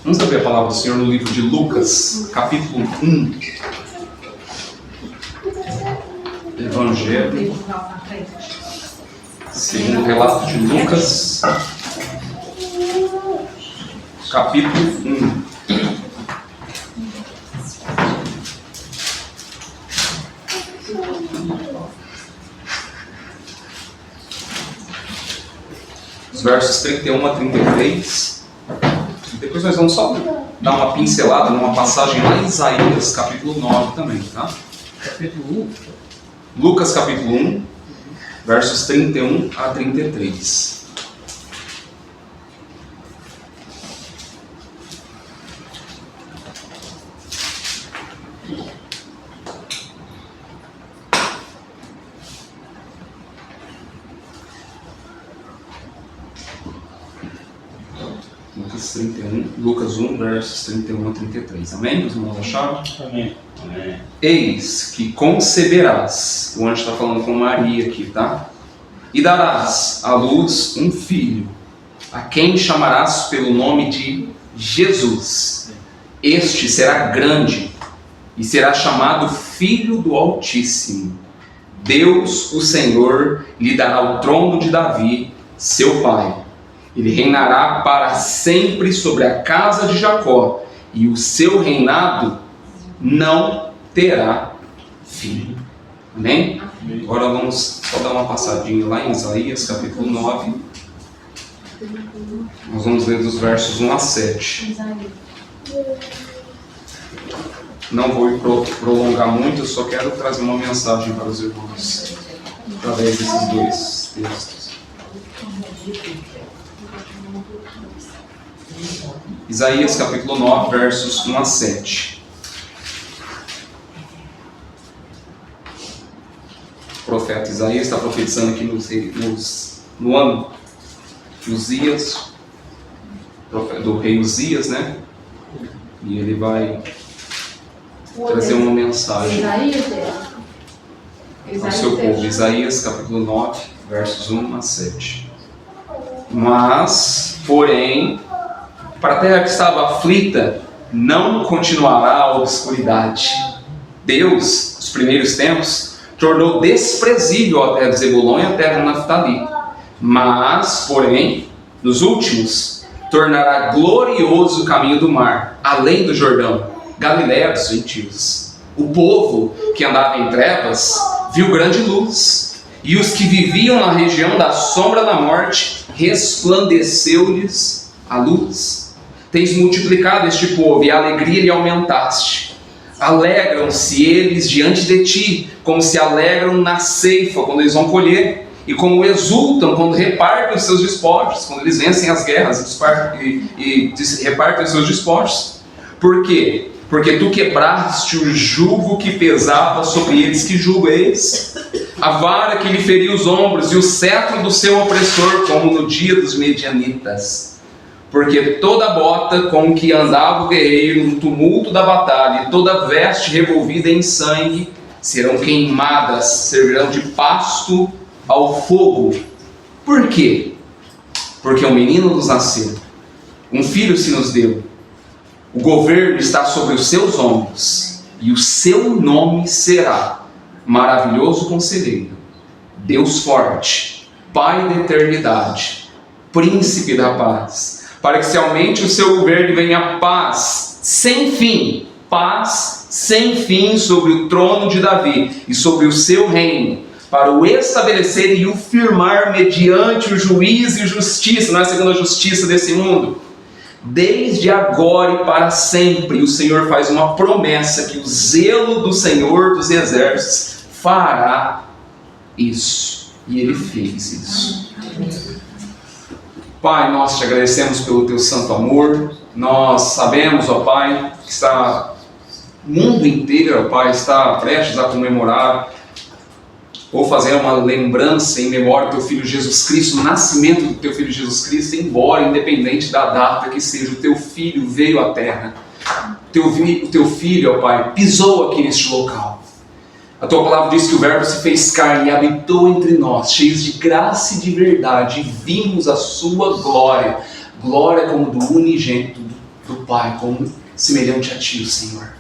Vamos saber a palavra do Senhor no livro de Lucas, capítulo 1. Evangelho, segundo o relato de Lucas, capítulo 1. Os versos 31 a 33. Depois nós vamos só dar uma pincelada numa passagem lá em Isaías, capítulo 9 também, tá? Capítulo 1. Lucas, capítulo 1, versos 31 a 33. Lucas 1, versos 31 a 33. Amém? Meus irmãos acharam? Amém. Amém. Eis que conceberás, o anjo está falando com Maria aqui, tá? E darás à luz um filho, a quem chamarás pelo nome de Jesus. Este será grande e será chamado Filho do Altíssimo. Deus, o Senhor, lhe dará o trono de Davi, seu pai. Ele reinará para sempre sobre a casa de Jacó, e o seu reinado não terá fim. Amém? Agora vamos só dar uma passadinha lá em Isaías, capítulo 9. Nós vamos ler dos versos 1 a 7. Não vou prolongar muito, eu só quero trazer uma mensagem para os irmãos através desses dois textos. Isaías capítulo 9, versos 1 a 7. O profeta Isaías está profetizando aqui no ano de Uzias, do rei Uzias, né? E ele vai trazer uma mensagem ao seu povo. Isaías capítulo 9, versos 1 a 7. Mas, porém, para a terra que estava aflita, não continuará a obscuridade. Deus, nos primeiros tempos, tornou desprezível a terra de Zebulon e a terra de Naftali. Mas, porém, nos últimos, tornará glorioso o caminho do mar, além do Jordão, Galiléia dos gentios. O povo que andava em trevas viu grande luz, e os que viviam na região da sombra da morte, resplandeceu-lhes a luz. Tens multiplicado este povo, e a alegria lhe aumentaste. Alegram-se eles diante de ti, como se alegram na ceifa, quando eles vão colher, e como exultam quando repartem os seus despojos, quando eles vencem as guerras e repartem os seus despojos. Por quê? Porque tu quebraste o jugo que pesava sobre eles que julga eles, a vara que lhe feria os ombros e o cetro do seu opressor, como no dia dos medianitas. Porque toda bota com que andava o guerreiro no tumulto da batalha, e toda veste revolvida em sangue, serão queimadas, servirão de pasto ao fogo. Por quê? Porque um menino nos nasceu, um filho se nos deu. O governo está sobre os seus ombros, e o seu nome será Maravilhoso Conselheiro, Deus Forte, Pai da Eternidade, Príncipe da Paz. Para que se aumente o seu governo e venha paz sem fim sobre o trono de Davi e sobre o seu reino, para o estabelecer e o firmar mediante o juízo e justiça, não é segundo a justiça desse mundo, desde agora e para sempre. O Senhor faz uma promessa que o zelo do Senhor dos Exércitos fará isso, e Ele fez isso. Pai, nós te agradecemos pelo teu santo amor. Nós sabemos, ó Pai, que o mundo inteiro, ó Pai, está prestes a comemorar ou fazer uma lembrança em memória do teu Filho Jesus Cristo, o nascimento do teu Filho Jesus Cristo, embora independente da data que seja, o teu Filho veio à terra. O teu Filho, ó Pai, pisou aqui neste local. A tua palavra diz que o Verbo se fez carne e habitou entre nós, cheios de graça e de verdade, e vimos a sua glória, glória como do unigênito do Pai, como semelhante a ti, Senhor.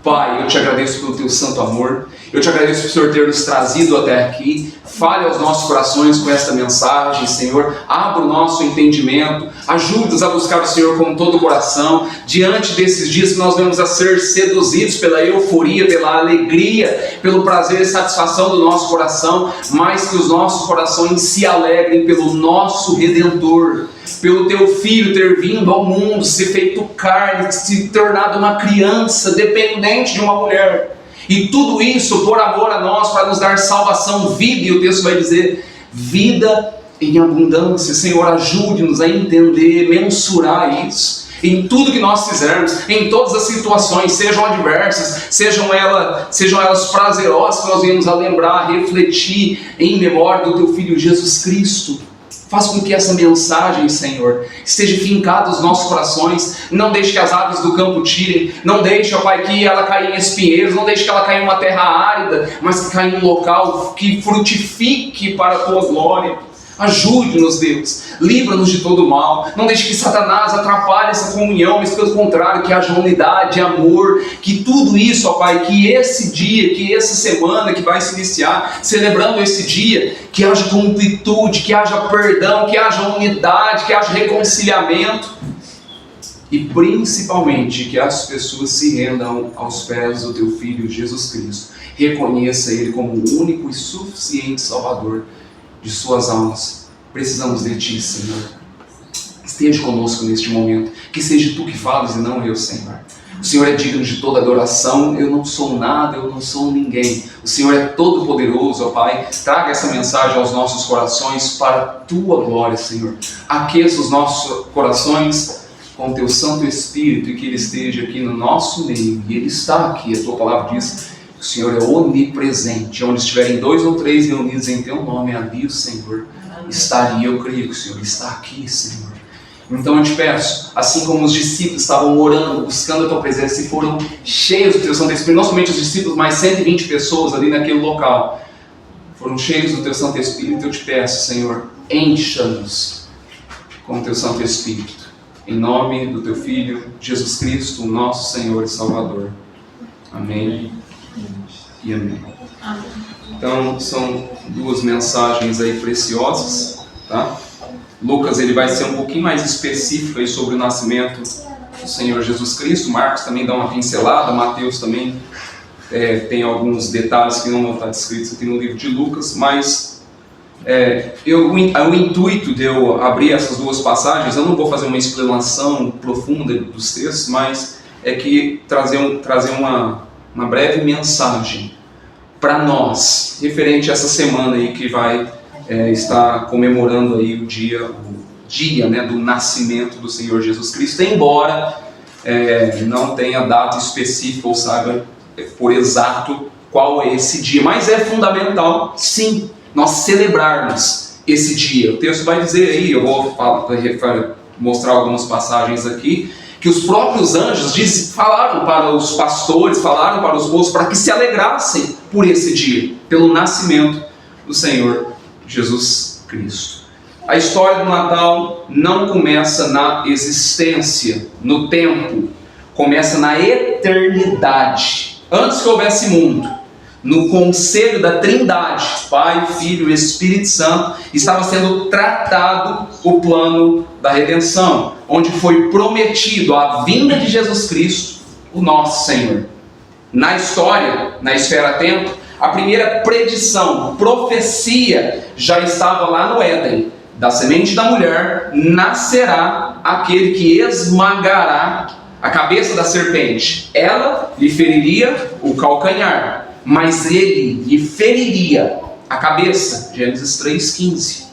Pai, eu te agradeço pelo teu santo amor, eu te agradeço por o Senhor ter nos trazido até aqui. Fale aos nossos corações com esta mensagem, Senhor. Abra o nosso entendimento, ajude-nos a buscar o Senhor com todo o coração, diante desses dias que nós vamos a ser seduzidos pela euforia, pela alegria, pelo prazer e satisfação do nosso coração, mas que os nossos corações se alegrem pelo nosso Redentor, pelo teu Filho ter vindo ao mundo, se feito carne, se tornado uma criança dependente de uma mulher, e tudo isso por amor a nós, para nos dar salvação, vida, e o texto vai dizer, vida em abundância. Senhor, ajude-nos a entender, mensurar isso, em tudo que nós fizermos, em todas as situações, sejam adversas, sejam elas prazerosas, que nós venhamos a lembrar, a refletir em memória do teu Filho Jesus Cristo. Faça com que essa mensagem, Senhor, esteja fincada nos nossos corações. Não deixe que as aves do campo tirem. Não deixe, ó Pai, que ela caia em espinheiros. Não deixe que ela caia em uma terra árida, mas que caia em um local que frutifique para a Tua glória. Ajude-nos, Deus. Livra-nos de todo mal. Não deixe que Satanás atrapalhe essa comunhão, mas pelo contrário, que haja unidade, amor, que tudo isso, ó Pai, que esse dia, que essa semana que vai se iniciar, celebrando esse dia, que haja completude, que haja perdão, que haja unidade, que haja reconciliamento, e principalmente que as pessoas se rendam aos pés do Teu Filho Jesus Cristo. Reconheça Ele como o único e suficiente Salvador de suas almas. Precisamos de Ti, Senhor. Esteja conosco neste momento, que seja Tu que fales e não eu, Senhor. O Senhor é digno de toda adoração. Eu não sou nada, eu não sou ninguém. O Senhor é todo poderoso, ó Pai. Traga essa mensagem aos nossos corações para a Tua glória, Senhor. Aqueça os nossos corações com o Teu Santo Espírito, e que Ele esteja aqui no nosso meio. E Ele está aqui. A Tua palavra diz que o Senhor é onipresente. Onde estiverem 2 ou 3 reunidos em Teu nome, ali o Senhor estaria. Eu creio que o Senhor está aqui, Senhor. Então eu te peço, assim como os discípulos estavam orando, buscando a Tua presença, e foram cheios do Teu Santo Espírito, não somente os discípulos, mas 120 pessoas ali naquele local, foram cheios do Teu Santo Espírito. Eu te peço, Senhor, encha-nos com o Teu Santo Espírito. Em nome do Teu Filho, Jesus Cristo, o nosso Senhor e Salvador. Amém e amém. Então, são 2 mensagens aí preciosas, tá? Lucas, ele vai ser um pouquinho mais específico aí sobre o nascimento do Senhor Jesus Cristo. Marcos também dá uma pincelada, Mateus também tem alguns detalhes que não vão estar descritos aqui no livro de Lucas, mas o intuito de eu abrir essas 2 passagens, eu não vou fazer uma explanação profunda dos textos, mas é que trazer uma breve mensagem para nós, referente a essa semana aí que vai estar comemorando aí o dia né, do nascimento do Senhor Jesus Cristo, embora não tenha data específica ou saiba por exato qual é esse dia, mas é fundamental, sim, nós celebrarmos esse dia. O texto vai dizer aí, eu vou mostrar algumas passagens aqui, que os próprios anjos falaram para os pastores, falaram para os moços, para que se alegrassem por esse dia, pelo nascimento do Senhor Jesus Cristo. A história do Natal não começa na existência, no tempo, começa na eternidade. Antes que houvesse mundo, no conselho da Trindade, Pai, Filho e Espírito Santo, estava sendo tratado o plano da redenção, onde foi prometido a vinda de Jesus Cristo, o nosso Senhor. Na história, na esfera-tempo, a primeira predição, profecia, já estava lá no Éden. Da semente da mulher nascerá aquele que esmagará a cabeça da serpente. Ela lhe feriria o calcanhar, mas ele lhe feriria a cabeça. Gênesis 3,15.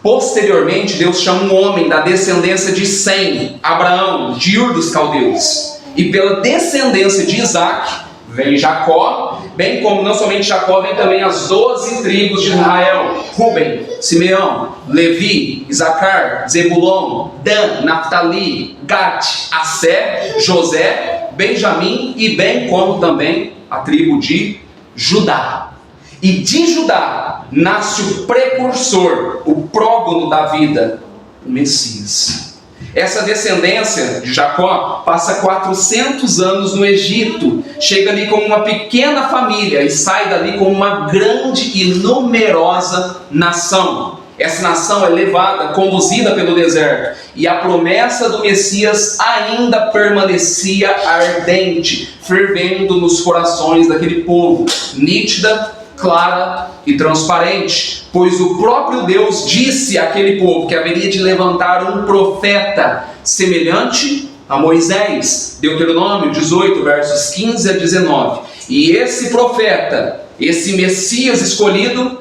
Posteriormente, Deus chama um homem da descendência de Sem, Abraão, de Ur dos Caldeus. E pela descendência de Isaac, vem Jacó, bem como não somente Jacó, vem também as 12 tribos de Israel: Ruben, Simeão, Levi, Isacar, Zebulon, Dan, Naftali, Gad, Assé, José, Benjamim, e bem como também a tribo de Judá. E de Judá nasce o precursor, o prógono da vida, o Messias. Essa descendência de Jacó passa 400 anos no Egito, chega ali como uma pequena família e sai dali como uma grande e numerosa nação. Essa nação é levada, conduzida pelo deserto, e a promessa do Messias ainda permanecia ardente, fervendo nos corações daquele povo, nítida, clara e transparente, pois o próprio Deus disse àquele povo que haveria de levantar um profeta semelhante a Moisés, Deuteronômio 18, versos 15 a 19. E esse profeta, esse Messias escolhido,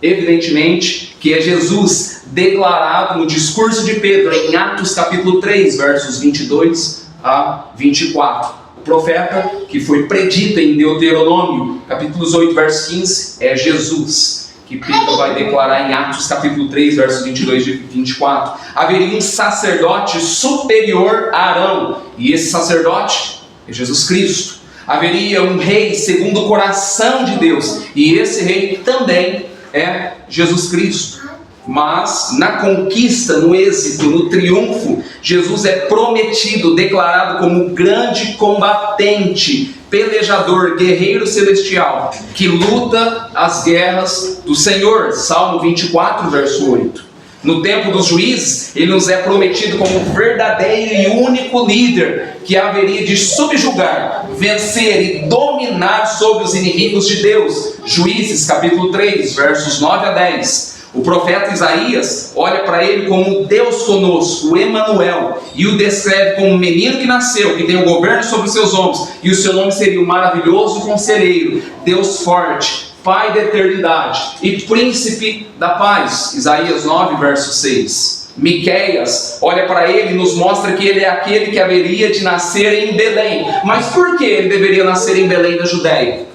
evidentemente, que é Jesus, declarado no discurso de Pedro, em Atos capítulo 3, versos 22 a 24. O profeta que foi predito em Deuteronômio, capítulos 8, verso 15, é Jesus, que Pedro vai declarar em Atos capítulo 3, versos 22 e 24. Haveria um sacerdote superior a Arão, e esse sacerdote é Jesus Cristo. Haveria um rei segundo o coração de Deus, e esse rei também é Jesus Cristo. Mas na conquista, no êxito, no triunfo, Jesus é prometido, declarado como grande combatente, pelejador, guerreiro celestial, que luta as guerras do Senhor. Salmo 24, verso 8. No tempo dos juízes, ele nos é prometido como verdadeiro e único líder, que haveria de subjugar, vencer e dominar sobre os inimigos de Deus. Juízes capítulo 3, versos 9 a 10. O profeta Isaías olha para ele como Deus conosco, o Emanuel, e o descreve como um menino que nasceu, que tem o governo sobre os seus ombros, e o seu nome seria o maravilhoso conselheiro, Deus forte, Pai da eternidade e príncipe da paz. Isaías 9, verso 6. Miqueias olha para ele e nos mostra que ele é aquele que haveria de nascer em Belém. Mas por que ele deveria nascer em Belém da Judéia?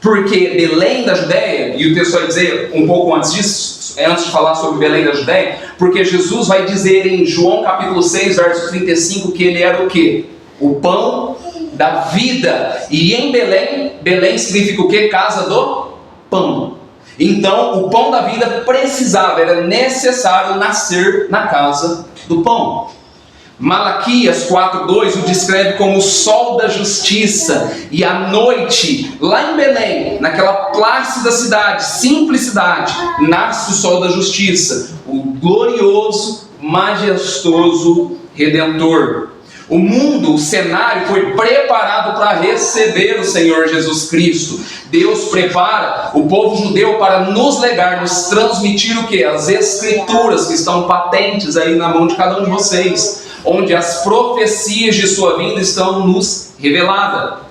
Porque Belém da Judéia, e o texto vai dizer um pouco antes disso, antes de falar sobre Belém da Judéia, porque Jesus vai dizer em João capítulo 6, verso 35, que ele era o quê? O pão da vida. E em Belém, Belém significa o quê? Casa do pão. Então, o pão da vida precisava, era necessário nascer na casa do pão. Malaquias 4:2 o descreve como o sol da justiça, e à noite, lá em Belém, naquela plácida cidade, simplicidade, nasce o sol da justiça, o glorioso, majestoso Redentor. O mundo, o cenário foi preparado para receber o Senhor Jesus Cristo. Deus prepara o povo judeu para nos legar, nos transmitir o que? As Escrituras, que estão patentes aí na mão de cada um de vocês, onde as profecias de sua vinda estão nos reveladas.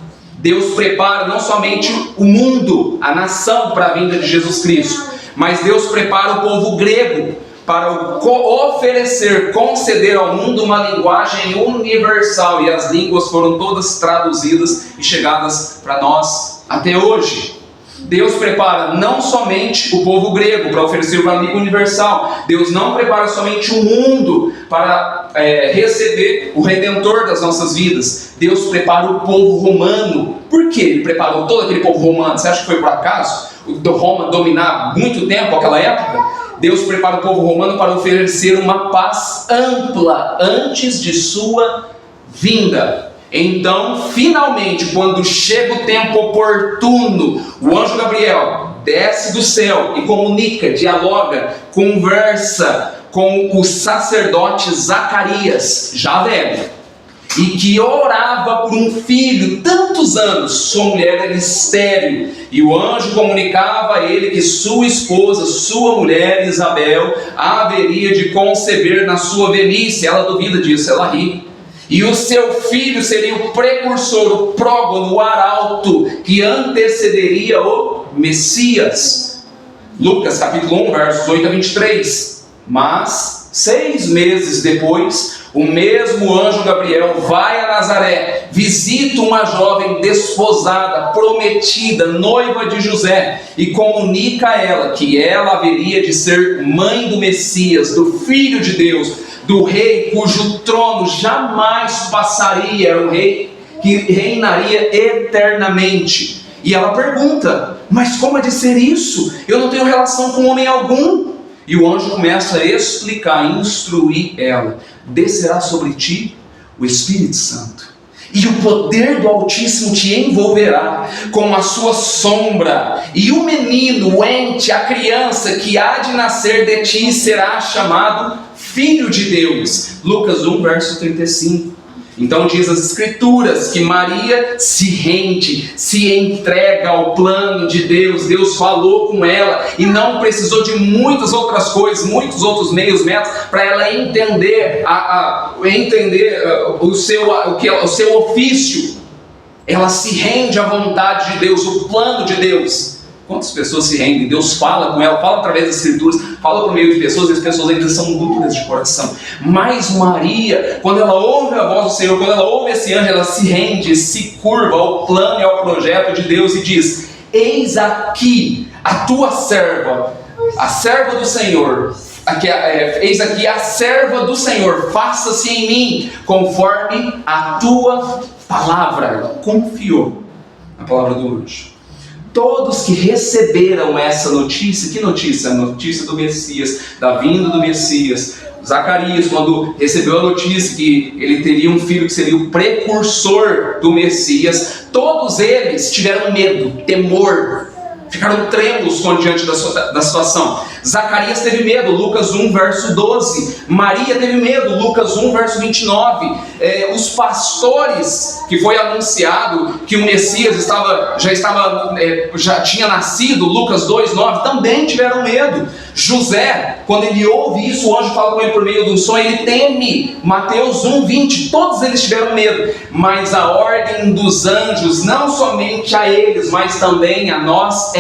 Deus prepara não somente o mundo, a nação, para a vinda de Jesus Cristo, mas Deus prepara o povo grego para oferecer, conceder ao mundo uma linguagem universal, e as línguas foram todas traduzidas e chegadas para nós até hoje. Deus prepara não somente o povo grego para oferecer uma língua universal. Deus não prepara somente o mundo para receber o Redentor das nossas vidas. Deus prepara o povo romano. Por que Ele preparou todo aquele povo romano? Você acha que foi por acaso? Roma dominar muito tempo aquela época? Deus prepara o povo romano para oferecer uma paz ampla antes de sua vinda. Então, finalmente, quando chega o tempo oportuno, o anjo Gabriel desce do céu e comunica, dialoga, conversa com o sacerdote Zacarias, já velho, e que orava por um filho tantos anos. Sua mulher era estéril, e o anjo comunicava a ele que sua esposa, sua mulher Isabel, haveria de conceber na sua velhice. Ela duvida disso, ela ri. E o seu filho seria o precursor, o prógono, o arauto, que antecederia o Messias. Lucas capítulo 1, versos 8 a 23. Mas, 6 meses depois, o mesmo anjo Gabriel vai a Nazaré, visita uma jovem desposada, prometida, noiva de José, e comunica a ela que ela haveria de ser mãe do Messias, do Filho de Deus, do rei cujo trono jamais passaria, era um rei que reinaria eternamente. E ela pergunta: mas como é de ser isso? Eu não tenho relação com homem algum. E o anjo começa a explicar, instruir ela: descerá sobre ti o Espírito Santo, e o poder do Altíssimo te envolverá com a sua sombra, e o menino, o ente, a criança que há de nascer de ti será chamado Filho de Deus. Lucas 1, verso 35. Então diz as Escrituras que Maria se rende, se entrega ao plano de Deus. Deus falou com ela e não precisou de muitas outras coisas, muitos outros meios, métodos, para ela entender, o seu ofício. Ela se rende à vontade de Deus, o plano de Deus. Quantas pessoas se rendem? Deus fala com ela, fala através das Escrituras, fala por meio de pessoas, e as pessoas ainda são duras de coração. Mas Maria, quando ela ouve a voz do Senhor, quando ela ouve esse anjo, ela se rende, se curva ao plano e ao projeto de Deus e diz: eis aqui a tua serva, a serva do Senhor. Eis aqui a serva do Senhor, faça-se em mim conforme a tua palavra. Ela confiou na palavra do anjo. Todos que receberam essa notícia, que notícia? A notícia do Messias, da vinda do Messias. Zacarias, quando recebeu a notícia que ele teria um filho que seria o precursor do Messias, todos eles tiveram medo, temor, ficaram trêmulos diante da situação. Zacarias teve medo, Lucas 1, verso 12. Maria teve medo, Lucas 1, verso 29. Os pastores, que foi anunciado que o Messias já tinha nascido, Lucas 2, 9, também tiveram medo. José, quando ele ouve isso, o anjo fala com ele por meio de um sonho, ele teme. Mateus 1, 20, todos eles tiveram medo. Mas a ordem dos anjos, não somente a eles, mas também a nós,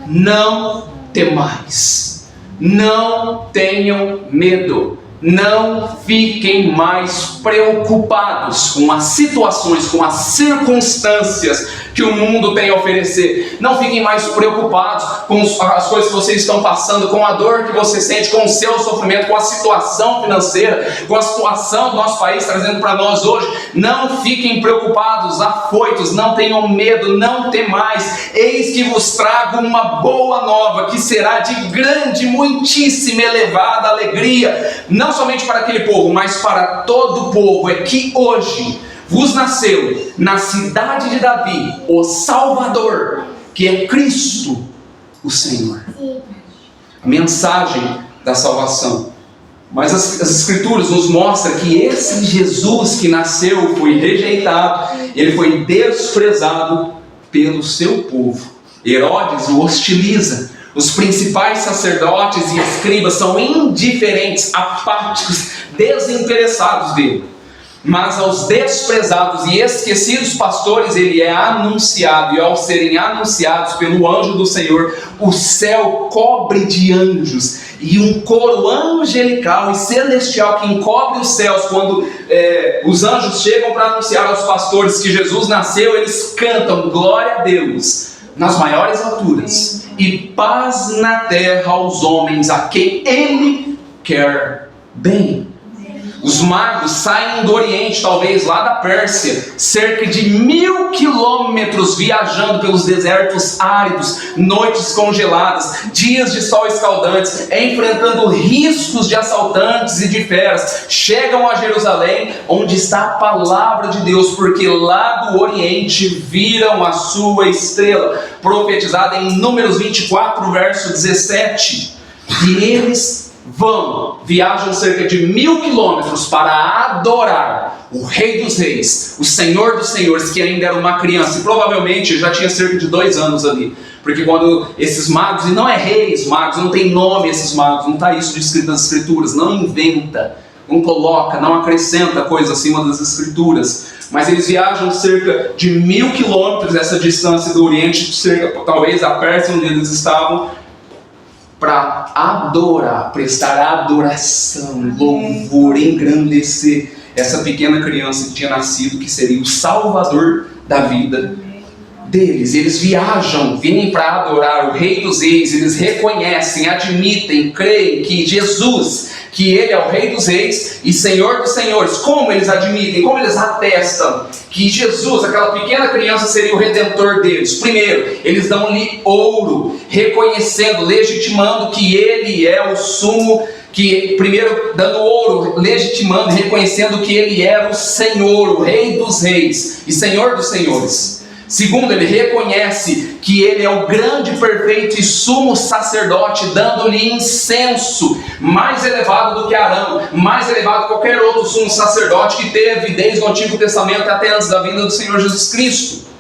não temais, não tenham medo, não fiquem mais preocupados com as situações, com as circunstâncias que o mundo tem a oferecer. Não fiquem mais preocupados com as coisas que vocês estão passando, com a dor que você sente, com o seu sofrimento, com a situação financeira, com a situação do nosso país trazendo para nós hoje. Não fiquem preocupados, afoitos, não tenham medo, não temais. Eis que vos trago uma boa nova, que será de grande, muitíssima, elevada alegria, não somente para aquele povo, mas para todo o povo. É que hoje vos nasceu na cidade de Davi o Salvador, que é Cristo o Senhor. A mensagem da salvação. Mas as Escrituras nos mostram que esse Jesus que nasceu foi rejeitado, ele foi desprezado pelo seu povo. Herodes o hostiliza. Os principais sacerdotes e escribas são indiferentes, apáticos, desinteressados dele. Mas aos desprezados e esquecidos pastores ele é anunciado, e ao serem anunciados pelo anjo do Senhor, o céu cobre de anjos, e um coro angelical e celestial que encobre os céus. Quando os anjos chegam para anunciar aos pastores que Jesus nasceu, eles cantam glória a Deus nas maiores alturas e paz na terra aos homens a quem ele quer bem. Os magos saem do Oriente, talvez lá da Pérsia, cerca de 1000 quilômetros viajando pelos desertos áridos, noites congeladas, dias de sol escaldantes, enfrentando riscos de assaltantes e de feras. Chegam a Jerusalém, onde está a palavra de Deus, porque lá do Oriente viram a sua estrela, profetizada em Números 24, verso 17. E eles viajam cerca de 1000 quilômetros para adorar o Rei dos Reis, o Senhor dos Senhores, que ainda era uma criança, e provavelmente já tinha cerca de 2 anos ali, porque quando esses magos, e não é reis magos, não tem nome esses magos, não está isso descrito nas Escrituras, não inventa, não coloca, não acrescenta coisa acima das Escrituras, mas eles viajam cerca de 1000 quilômetros, essa distância do Oriente, cerca, talvez a Pérsia onde eles estavam, para adorar, prestar adoração, louvor, engrandecer essa pequena criança que tinha nascido, que seria o Salvador da vida deles. Eles viajam, vêm para adorar o Rei dos Reis. Eles reconhecem, admitem, creem que Jesus, que Ele é o Rei dos Reis e Senhor dos Senhores. Como eles admitem, como eles atestam que Jesus, aquela pequena criança, seria o Redentor deles? Primeiro, eles dão-lhe ouro, reconhecendo, legitimando que Ele é o sumo, primeiro dando ouro, legitimando, reconhecendo que Ele era o Senhor, o Rei dos Reis e Senhor dos Senhores. Segundo, ele reconhece que ele é o grande, perfeito e sumo sacerdote, dando-lhe incenso mais elevado do que Arão, mais elevado que qualquer outro sumo sacerdote que teve desde o Antigo Testamento até antes da vinda do Senhor Jesus Cristo.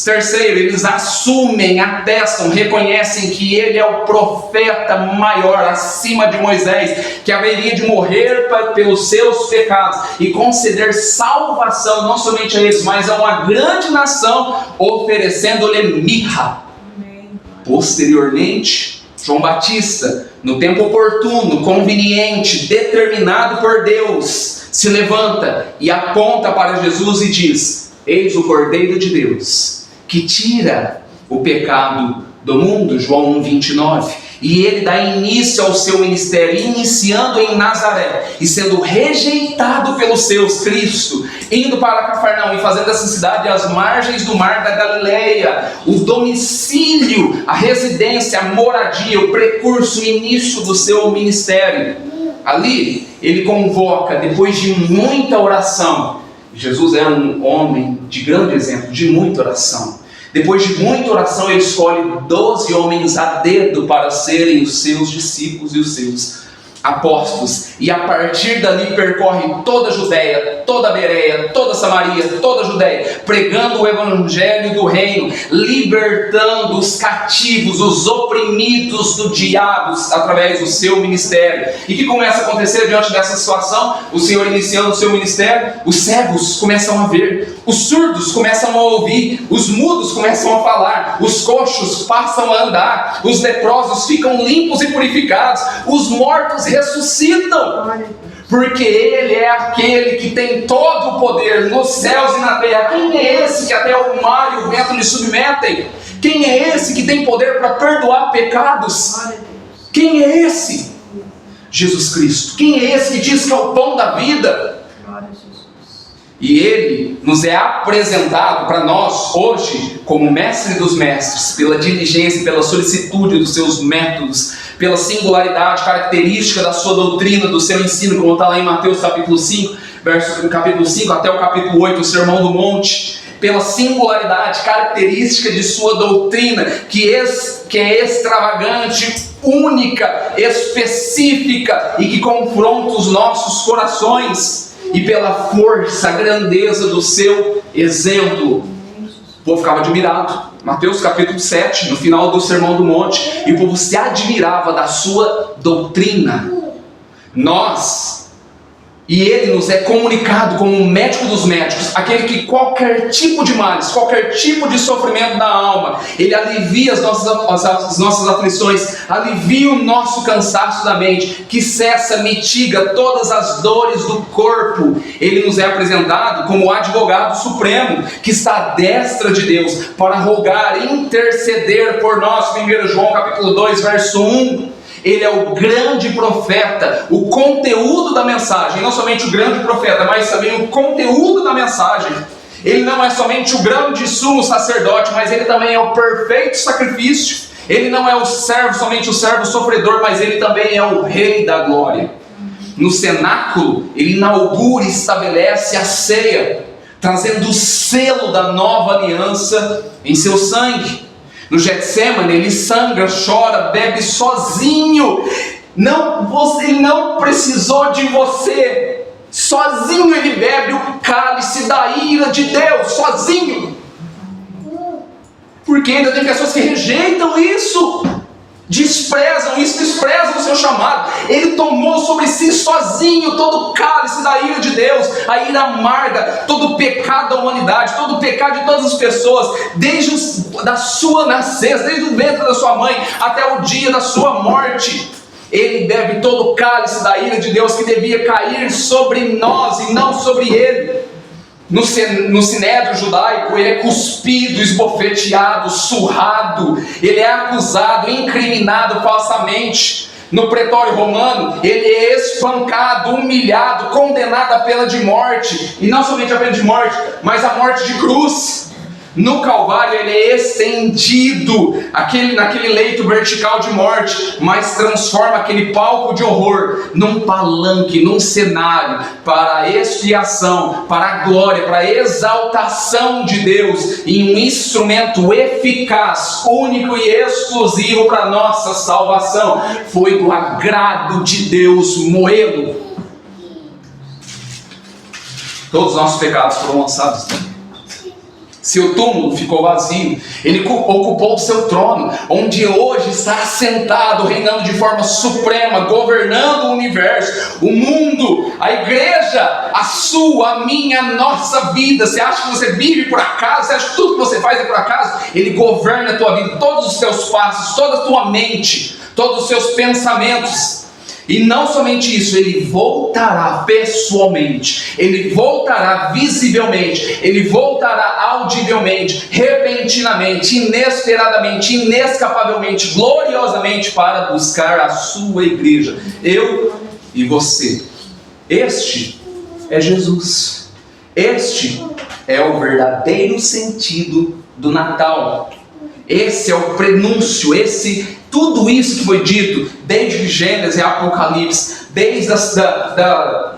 Terceiro, eles assumem, atestam, reconhecem que ele é o profeta maior, acima de Moisés, que haveria de morrer pelos seus pecados e conceder salvação, não somente a eles, mas a uma grande nação, oferecendo-lhe mirra. Posteriormente, João Batista, no tempo oportuno, conveniente, determinado por Deus, se levanta e aponta para Jesus e diz: eis o Cordeiro de Deus, que tira o pecado do mundo, João 1,29. E ele dá início ao seu ministério, iniciando em Nazaré, e sendo rejeitado pelos seus, Cristo, indo para Cafarnaum e fazendo essa cidade às margens do mar da Galileia, o domicílio, a residência, a moradia, o precurso, o início do seu ministério. Ali, ele convoca, depois de muita oração. Jesus era um homem de grande exemplo, de muita oração. Depois de muita oração, ele escolhe 12 homens a dedo para serem os seus discípulos e os seus apóstolos. E a partir dali percorre toda a Judéia, toda a Bereia, toda a Samaria, toda a Judéia, pregando o evangelho do reino, libertando os cativos, os oprimidos do diabo, através do seu ministério. E o que começa a acontecer diante dessa situação? O Senhor iniciando o seu ministério, os cegos começam a ver, os surdos começam a ouvir, os mudos começam a falar, os coxos passam a andar, os leprosos ficam limpos e purificados, os mortos ressuscitam, porque Ele é aquele que tem todo o poder nos céus e na terra. Quem é esse que até o mar e o vento lhe submetem? Quem é esse que tem poder para perdoar pecados? Quem é esse? Jesus Cristo. Quem é esse que diz que é o pão da vida? E Ele nos é apresentado para nós hoje como mestre dos mestres, pela diligência, pela solicitude dos seus métodos, pela singularidade característica da sua doutrina, do seu ensino, como está lá em Mateus capítulo 5, capítulo 5 até o capítulo 8, o Sermão do Monte, pela singularidade característica de sua doutrina, que é extravagante, única, específica e que confronta os nossos corações, e pela força, a grandeza do seu exemplo. O povo ficava admirado. Mateus capítulo 7, no final do Sermão do Monte, e o povo se admirava da sua doutrina. E Ele nos é comunicado como um médico dos médicos, aquele que qualquer tipo de males, qualquer tipo de sofrimento da alma, Ele alivia as nossas aflições, alivia o nosso cansaço da mente, que cessa, mitiga todas as dores do corpo. Ele nos é apresentado como o advogado supremo, que está à destra de Deus, para rogar, interceder por nós. 1 João capítulo 2, verso 1. Ele é o grande profeta, o conteúdo da mensagem, não somente o grande profeta, mas também o conteúdo da mensagem. Ele não é somente o grande sumo sacerdote, mas ele também é o perfeito sacrifício. Ele não é somente o servo sofredor, mas ele também é o Rei da glória. No cenáculo, ele inaugura e estabelece a ceia, trazendo o selo da nova aliança em seu sangue. No Getsemane, ele sangra, chora, bebe sozinho. Ele não precisou de você. Sozinho ele bebe o cálice da ira de Deus, sozinho. Porque ainda tem pessoas que rejeitam isso, desprezam o seu chamado. Ele tomou sobre si sozinho todo o cálice da ira de Deus, a ira amarga, todo o pecado da humanidade, todo o pecado de todas as pessoas, desde da sua nascença, desde o ventre da sua mãe até o dia da sua morte. Ele bebe todo o cálice da ira de Deus que devia cair sobre nós e não sobre ele. no sinédrio judaico, ele é cuspido, esbofeteado, surrado, ele é acusado, incriminado falsamente. No pretório romano, ele é espancado, humilhado, condenado à pena de morte, e não somente a pena de morte, mas a morte de cruz. No Calvário ele é estendido, naquele leito vertical de morte, mas transforma aquele palco de horror num palanque, num cenário para a expiação, para a glória, para a exaltação de Deus, em um instrumento eficaz, único e exclusivo para a nossa salvação. Foi do agrado de Deus moê-lo. Todos os nossos pecados foram lançados nele. Seu túmulo ficou vazio, ele ocupou o seu trono, onde hoje está assentado, reinando de forma suprema, governando o universo, o mundo, a igreja, a sua, a minha, a nossa vida. Você acha que você vive por acaso? Você acha que tudo que você faz é por acaso? Ele governa a tua vida, todos os teus passos, toda a tua mente, todos os seus pensamentos. E não somente isso, ele voltará pessoalmente, ele voltará visivelmente, ele voltará audivelmente, repentinamente, inesperadamente, inescapavelmente, gloriosamente para buscar a sua igreja, eu e você. Este é Jesus, este é o verdadeiro sentido do Natal. Esse é o prenúncio, tudo isso que foi dito, desde Gênesis e Apocalipse, desde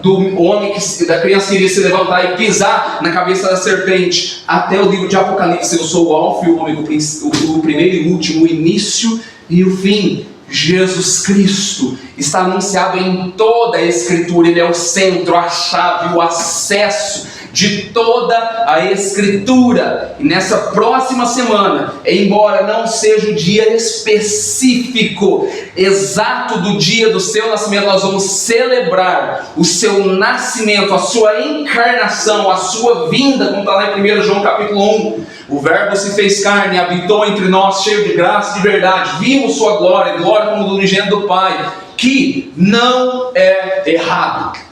do homem, da criança que iria se levantar e pisar na cabeça da serpente, até o livro de Apocalipse. Eu sou o Alfa e o Ômega, o primeiro e o último, o início e o fim. Jesus Cristo está anunciado em toda a Escritura, ele é o centro, a chave, o acesso de toda a Escritura. E nessa próxima semana, embora não seja o dia específico, exato do dia do seu nascimento, nós vamos celebrar o seu nascimento, a sua encarnação, a sua vinda, como está lá em 1 João capítulo 1. O Verbo se fez carne, habitou entre nós, cheio de graça e de verdade. Vimos sua glória, glória como do unigênito do Pai, que não é errado.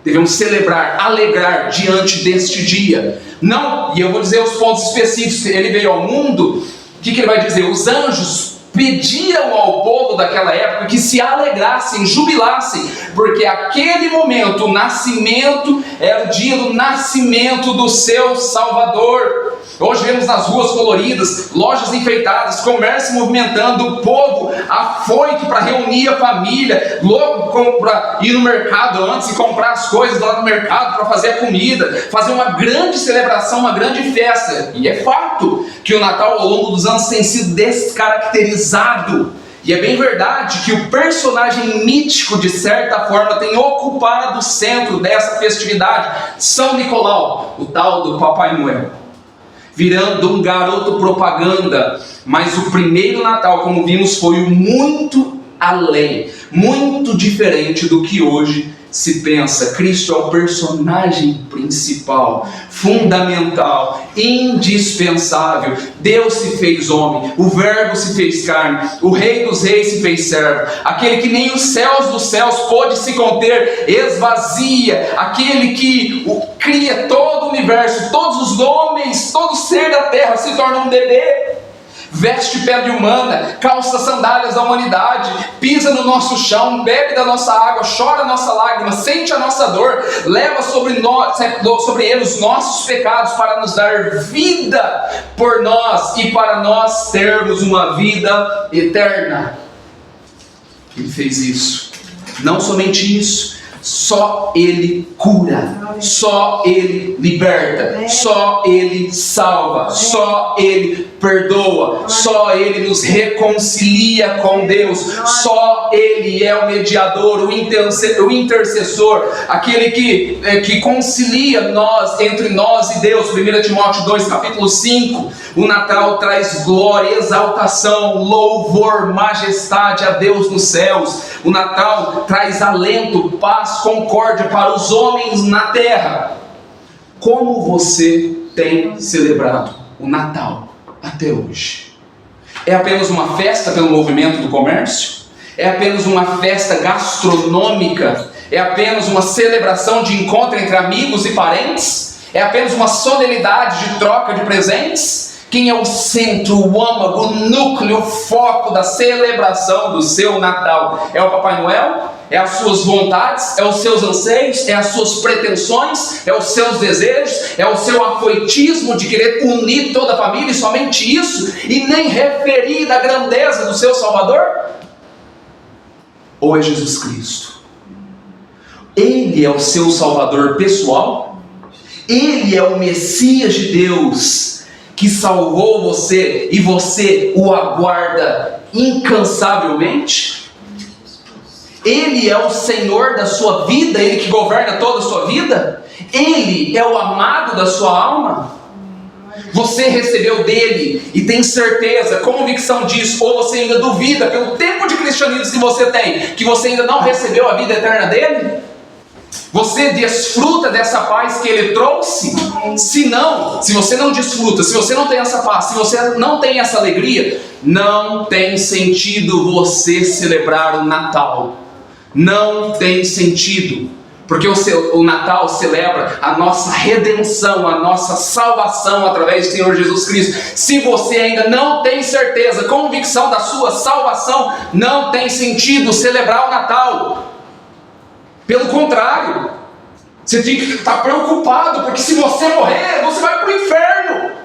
Devemos celebrar, alegrar diante deste dia. Não, e eu vou dizer os pontos específicos. Ele veio ao mundo, o que ele vai dizer? Os anjos pediram ao povo daquela época que se alegrassem, jubilassem, porque aquele momento, o nascimento, era o dia do nascimento do seu Salvador. Hoje vemos nas ruas coloridas, lojas enfeitadas, comércio movimentando, o povo afoito para reunir a família, louco para ir no mercado antes e comprar as coisas lá no mercado para fazer a comida, fazer uma grande celebração, uma grande festa. E é fato que o Natal ao longo dos anos tem sido descaracterizado. E é bem verdade que o personagem mítico, de certa forma, tem ocupado o centro dessa festividade. São Nicolau, o tal do Papai Noel, virando um garoto propaganda. Mas o primeiro Natal, como vimos, foi muito além, muito diferente do que hoje se pensa. Cristo é o personagem principal, fundamental, indispensável. Deus se fez homem, o Verbo se fez carne, o Rei dos Reis se fez servo, aquele que nem os céus dos céus pôde se conter, esvazia, aquele que cria todo o universo, todos os homens, todo ser da terra se torna um bebê. Veste pele humana, calça sandálias da humanidade, pisa no nosso chão, bebe da nossa água, chora a nossa lágrima, sente a nossa dor, leva sobre ele os nossos pecados para nos dar vida por nós e para nós termos uma vida eterna. Ele fez isso. Não somente isso, só Ele cura, só Ele liberta, só Ele salva, só Ele perdoa, só Ele nos reconcilia com Deus, só Ele é o mediador, o intercessor, aquele que concilia entre nós e Deus. 1 Timóteo 2, capítulo 5. O Natal traz glória, exaltação, louvor, majestade a Deus nos céus. O Natal traz alento, paz, concórdia para os homens na terra. Como você tem celebrado o Natal até hoje? É apenas uma festa pelo movimento do comércio? É apenas uma festa gastronômica? É apenas uma celebração de encontro entre amigos e parentes? É apenas uma solenidade de troca de presentes? Quem é o centro, o âmago, o núcleo, o foco da celebração do seu Natal? É o Papai Noel? É as suas vontades? É os seus anseios? É as suas pretensões? É os seus desejos? É o seu afoitismo de querer unir toda a família e somente isso? E nem referir da grandeza do seu Salvador? Ou é Jesus Cristo? Ele é o seu Salvador pessoal? Ele é o Messias de Deus que salvou você e você o aguarda incansavelmente? Ele é o Senhor da sua vida, Ele que governa toda a sua vida? Ele é o amado da sua alma? Você recebeu dele e tem certeza, convicção disso, ou você ainda duvida pelo tempo de cristianismo que você tem, que você ainda não recebeu a vida eterna dele? Você desfruta dessa paz que Ele trouxe? Se não, se você não desfruta, se você não tem essa paz, se você não tem essa alegria, não tem sentido você celebrar o Natal. Não tem sentido. Porque o Natal celebra a nossa redenção, a nossa salvação através do Senhor Jesus Cristo. Se você ainda não tem certeza, convicção da sua salvação, não tem sentido celebrar o Natal. Pelo contrário, você tem que estar preocupado, porque se você morrer, você vai para o inferno.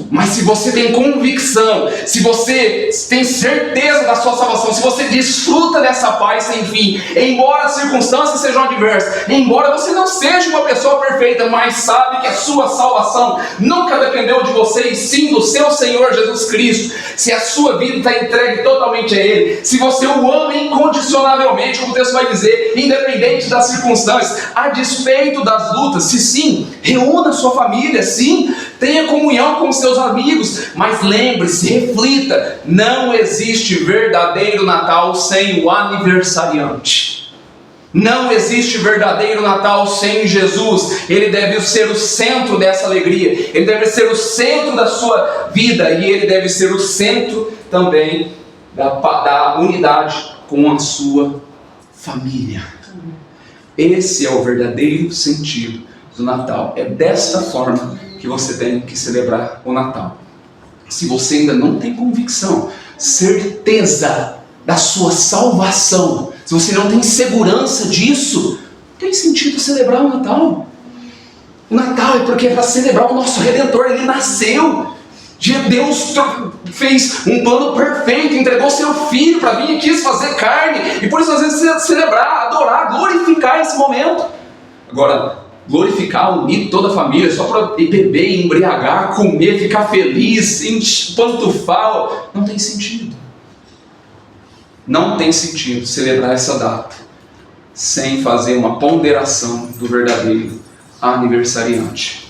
Mas se você tem convicção, se você tem certeza da sua salvação, se você desfruta dessa paz sem fim, embora as circunstâncias sejam adversas, embora você não seja uma pessoa perfeita, mas sabe que a sua salvação nunca dependeu de você, e sim do seu Senhor Jesus Cristo, se a sua vida está entregue totalmente a Ele, se você o ama incondicionavelmente, como o texto vai dizer, independente das circunstâncias, a despeito das lutas, se sim, reúna a sua família, sim, tenha comunhão com os seus amigos, mas lembre-se, reflita, não existe verdadeiro Natal sem o aniversariante. Não existe verdadeiro Natal sem Jesus. Ele deve ser o centro dessa alegria, Ele deve ser o centro da sua vida, e Ele deve ser o centro também da unidade com a sua família. Esse é o verdadeiro sentido do Natal. É desta forma que você tem que celebrar o Natal. Se você ainda não tem convicção, certeza da sua salvação, se você não tem segurança disso, não tem sentido celebrar o Natal. O Natal é porque é para celebrar o nosso Redentor. Ele nasceu. Deus fez um plano perfeito, entregou seu Filho para vir e quis fazer carne, e por isso nós devemos celebrar, adorar, glorificar esse momento. Agora, glorificar, unir toda a família só para beber, embriagar, comer, ficar feliz, pantufar, não tem sentido. Não tem sentido celebrar essa data sem fazer uma ponderação do verdadeiro aniversariante.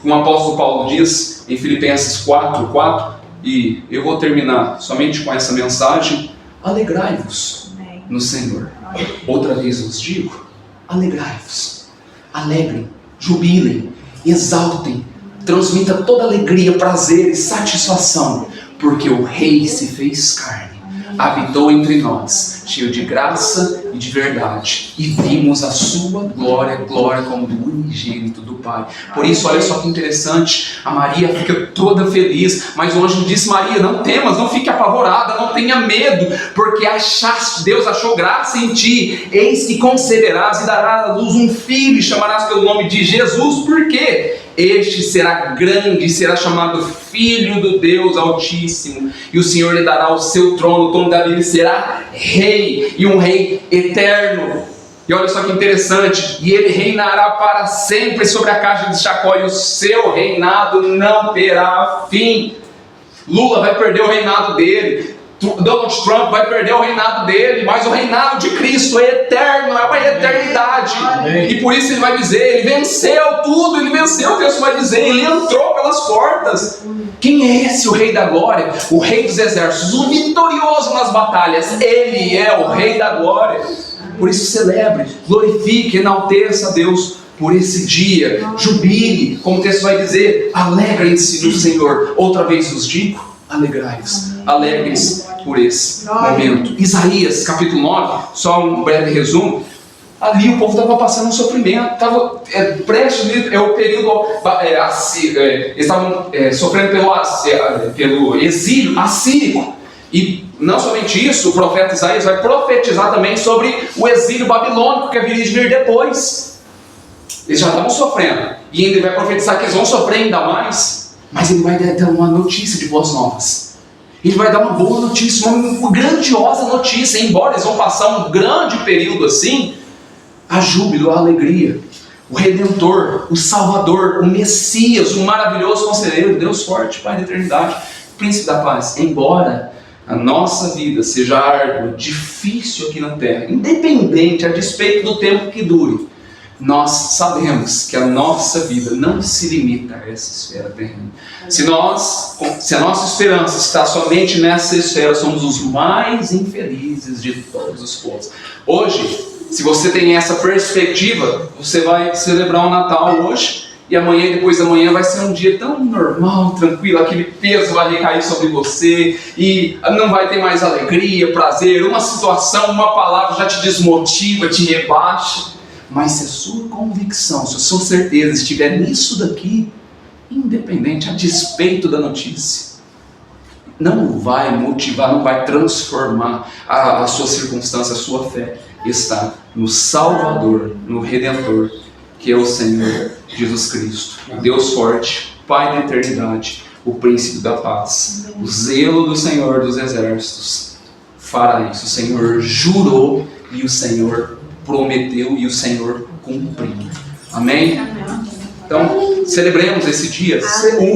Como o apóstolo Paulo diz em Filipenses 4:4, e eu vou terminar somente com essa mensagem: alegrai-vos no Senhor. Outra vez vos digo, alegrai-vos. Alegrem, jubilem, exaltem, transmita toda alegria, prazer e satisfação, porque o Rei se fez carne, habitou entre nós, cheio de graça e de verdade, e vimos a sua glória, glória como do unigênito do Pai. Por isso, olha só que interessante, a Maria fica toda feliz, mas o anjo disse: Maria, não temas, não fique apavorada, não tenha medo, porque Deus achou graça em ti, eis que conceberás e darás à luz um filho, e chamarás pelo nome de Jesus. Por quê? Este será grande, será chamado Filho do Deus Altíssimo, e o Senhor lhe dará o seu trono, o trono de Davi, ele será rei, e um rei eterno. E olha só que interessante, e ele reinará para sempre sobre a caixa de Jacó, e o seu reinado não terá fim. Lula vai perder o reinado dele, Donald Trump vai perder o reinado dele, mas o reinado de Cristo é eterno, é uma eternidade. Amém. E por isso ele vai dizer, ele venceu tudo, ele venceu, o texto vai dizer, ele entrou pelas portas. Quem é esse o Rei da Glória? O Rei dos Exércitos, o vitorioso nas batalhas. Ele é o Rei da Glória. Por isso celebre, glorifique, enalteça a Deus por esse dia, jubile, como o texto vai dizer, alegrem-se no Senhor. Outra vez vos digo, alegrai-vos, alegrem-se por esse momento. Isaías capítulo 9, só um breve resumo. Ali o povo estava passando um sofrimento, estava prestes, o período, eles estavam sofrendo pelo exílio assírico. E não somente isso, o profeta Isaías vai profetizar também sobre o exílio babilônico que haveria de vir depois. Eles já estavam sofrendo, e ainda vai profetizar que eles vão sofrer ainda mais, mas ele vai dar uma notícia de boas novas. Ele vai dar uma boa notícia, uma grandiosa notícia, embora eles vão passar um grande período assim, a júbilo, a alegria, o Redentor, o Salvador, o Messias, o maravilhoso Conselheiro, Deus forte, Pai da eternidade, Príncipe da paz. Embora a nossa vida seja árdua, difícil aqui na terra, independente, a despeito do tempo que dure, nós sabemos que a nossa vida não se limita a essa esfera terrena. Se a nossa esperança está somente nessa esfera, somos os mais infelizes de todos os povos. Hoje, se você tem essa perspectiva, você vai celebrar o Natal hoje, e amanhã e depois da manhã vai ser um dia tão normal, tranquilo, aquele peso vai recair sobre você, e não vai ter mais alegria, prazer, uma situação, uma palavra já te desmotiva, te rebaixa. Mas se a sua convicção, se a sua certeza estiver nisso daqui, independente, a despeito da notícia, não vai motivar, não vai transformar a sua circunstância, a sua fé está no Salvador, no Redentor, que é o Senhor Jesus Cristo, o Deus forte, Pai da eternidade, o Príncipe da paz, o zelo do Senhor dos exércitos fará isso. O Senhor jurou e o Senhor prometeu e o Senhor cumpriu. Amém? Então, celebremos esse dia,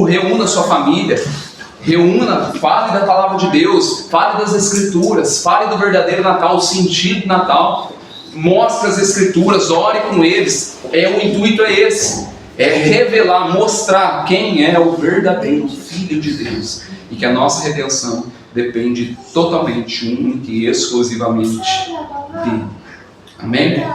reúna sua família, fale da palavra de Deus, fale das Escrituras, fale do verdadeiro Natal, o sentido do Natal, mostre as Escrituras, ore com eles. O intuito é esse, é revelar, mostrar quem é o verdadeiro Filho de Deus, e que a nossa redenção depende totalmente, única e exclusivamente dele. Amém?